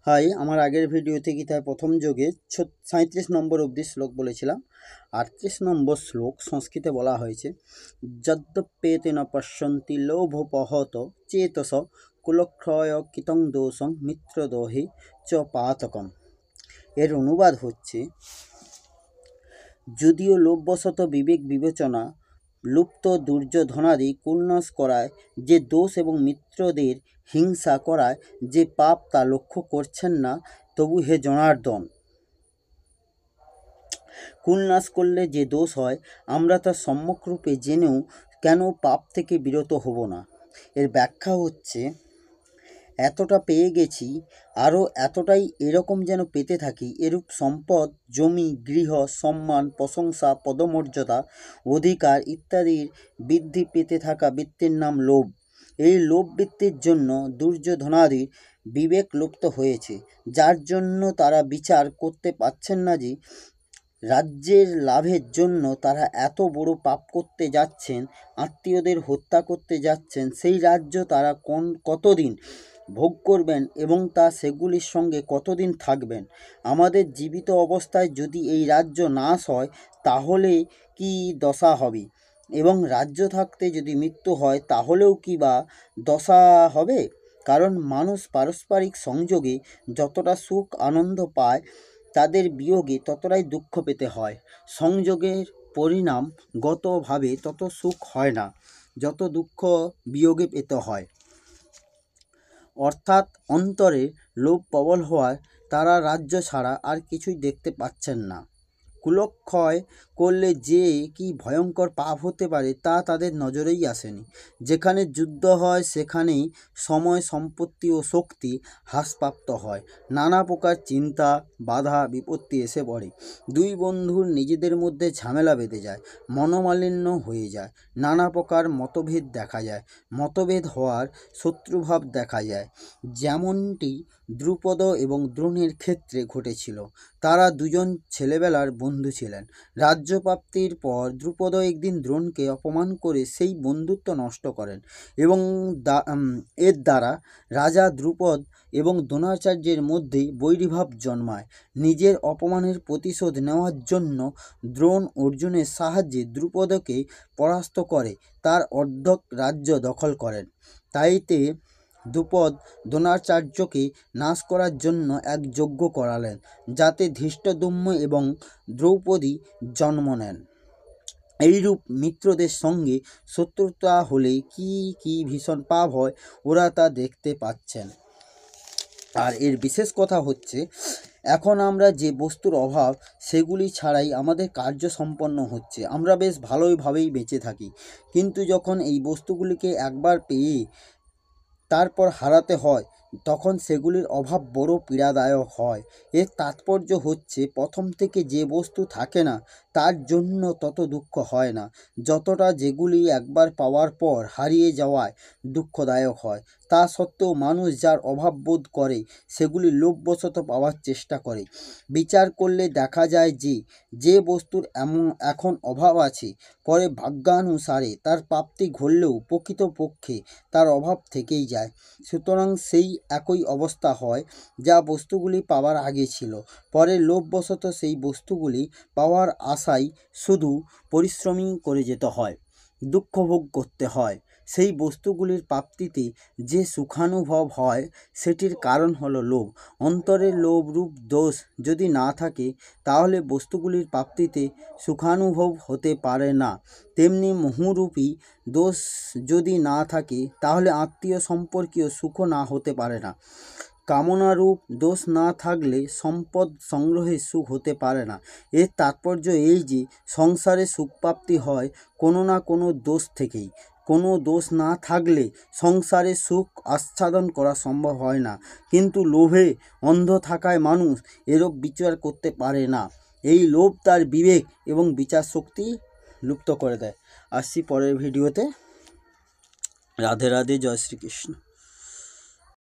High, আমার আগের ভিডিওতে গীতার প্রথম যোগে 37 নম্বর অবধি শ্লোক বলেছিলাম। 38 নম্বর শ্লোক সংস্কৃতে বলা হয়েছে, যদ্যপ্যেতে ন পশ্যন্তি লোভোপহত চেতস কুলক্ষয় কিতং দোষং মিত্রদোহে চ পাতকম। এর অনুবাদ হচ্ছে, যদিও লোভবশত বিবেক বিবেচনা লুপ্ত দুর্যোধনাদি কুলনাশ করায় যে দোষ এবং মিত্রদের হিংসা করায় যে পাপ তা লক্ষ্য করছেন না, তবু হে জনার্দন, কুলনাশ করলে যে দোষ হয় আমরা তা সম্যকরূপে জেনেও কেন পাপ থেকে বিরত হব না। এর ব্যাখ্যা হচ্ছে, এতটা পেয়ে গেছি, আরও এতটাই এরকম যেন পেতে থাকি। এরূপ সম্পদ, জমি, গৃহ, সম্মান, প্রশংসা, পদমর্যাদা, অধিকার ইত্যাদির বৃদ্ধি পেতে থাকা বৃত্তির নাম লোভ। এই লোভ বৃত্তির জন্য দুর্যোধনাদির বিবেক লুপ্ত হয়েছে, যার জন্য তারা বিচার করতে পারছেন না যে রাজ্যের লাভের জন্য তারা এত বড় পাপ করতে যাচ্ছেন, আত্মীয়দের হত্যা করতে যাচ্ছেন। সেই রাজ্য তারা কতদিন ভোগ করবেন এবং তা সেগুলির সঙ্গে কতদিন থাকবেন? আমাদের জীবিত অবস্থায় যদি এই রাজ্য নাশ হয় তাহলে কি দশা হবে, এবং রাজ্য থাকতে যদি মৃত্যু হয় তাহলেও কি বা দশা হবে? কারণ মানুষ পারস্পরিক সংযোগে যতটা সুখ আনন্দ পায়, তাদের বিয়োগে ততটাই দুঃখ পেতে হয়। সংযোগের পরিণামগতভাবে তত সুখ হয় না যত দুঃখ বিয়োগে পেতে হয়। অর্থাৎ অন্তরে লোভ প্রবল হওয়ায় তারা রাজ্য ছাড়া আর কিছুই দেখতে পাচ্ছেন না। কুলক্ষয় করলে যে কি ভয়ঙ্কর পাপ হতে পারে তা তাদের নজরেই আসেনি। যেখানে যুদ্ধ হয় সেখানেই সময়, সম্পত্তি ও শক্তি হ্রাসপ্রাপ্ত হয়। নানা প্রকার চিন্তা, বাধা, বিপত্তি এসে পড়ে। দুই বন্ধুর নিজেদের মধ্যে ঝামেলা বেঁধে যায়, মনোমালিন্য হয়ে যায়, নানা প্রকার মতভেদ দেখা যায়, মতভেদ হওয়ার শত্রুভাব দেখা যায়, যেমনটি দ্রুপদ এবং দ্রোণের ক্ষেত্রে ঘটেছিল। তারা দুজন ছেলেবেলার বন্ধু ছিলেন। রাজ্যপ্রাপ্তির পর দ্রুপদ একদিন দ্রোণকে অপমান করে সেই বন্ধুত্ব নষ্ট করেন, এবং এর দ্বারা রাজা দ্রুপদ এবং দ্রোণাচার্যের মধ্যে বৈরিভাব জন্মায়। নিজের অপমানের প্রতিশোধ নেওয়ার জন্য দ্রোণ অর্জুনের সাহায্যে দ্রুপদকে পরাস্ত করে তার অর্ধেক রাজ্য দখল করেন। তাইতে দ্রুপদ দ্রোণাচার্যকে নাশ করার জন্য এক যজ্ঞ করালেন, যাতে ধৃষ্টদ্যুম্ন এবং দ্রৌপদী জন্ম নেন। এইরূপ মিত্রদের সঙ্গে শত্রুতা হলে কি কি ভীষণ পাপ হয়, ওরা তা দেখতে পাচ্ছেন। আর এর বিশেষ কথা হচ্ছে, এখন আমরা যে বস্তুর অভাব সেগুলি ছাড়াই আমাদের কার্য সম্পন্ন হচ্ছে, আমরা বেশ ভালোইভাবেই বেঁচে থাকি। কিন্তু যখন এই বস্তুগুলিকে একবার পেয়ে তারপর হারাতে হয়, তখন সেগুলির অভাব বড় পীড়াদায়ক হয়। এর তাৎপর্য হচ্ছে, প্রথম থেকে যে বস্তু থাকে না তার জন্য তত দুঃখ হয় না, যতটা যেগুলি একবার পাওয়ার পর হারিয়ে যাওয়ায় দুঃখদায়ক হয়। তা সত্ত্বেও মানুষ যার অভাব বোধ করে সেগুলি লোভবশত পাওয়ার চেষ্টা করে। বিচার করলে দেখা যায় যে যে বস্তুর এখন অভাব আছে, পরে ভাগ্যানুসারে তার প্রাপ্তি ঘটলেও প্রকৃতপক্ষে তার অভাব থেকেই যায়। সুতরাং সেই একই অবস্থা হয় যা বস্তুগুলি পাওয়ার আগে ছিল। পরে লোভবশত সেই বস্তুগুলি পাওয়ার আশায় শুধু পরিশ্রমই করে যেতে হয়, দুঃখ ভোগ করতে হয়। সেই বস্তুগুলির প্রাপ্তিতে যে সুখানুভব হয় সেটির কারণ হলো লোভ। অন্তরের লোভরূপ দোষ যদি না থাকে তাহলে বস্তুগুলির প্রাপ্তিতে সুখানুভব হতে পারে না। তেমনি মোহরূপী দোষ যদি না থাকে তাহলে আত্মীয় সম্পর্কীয় সুখও না হতে পারে না। কামনারূপ দোষ না থাকলে সম্পদ সংগ্রহে সুখ হতে পারে না। এর তাৎপর্য এই যে সংসারে সুখপ্রাপ্তি হয় কোনো না কোনো দোষ থেকেই। কোনো দোষ না থাকলে সংসারে সুখ আস্বাদন করা সম্ভব হয় না। কিন্তু লোভে অন্ধ থাকায় মানুষ এরূপ বিচার করতে পারে না। এই লোভ তার বিবেক এবং বিচার শক্তি লুপ্ত করে দেয়। আসছি পরের ভিডিওতে। রাধে রাধে, জয় শ্রীকৃষ্ণ।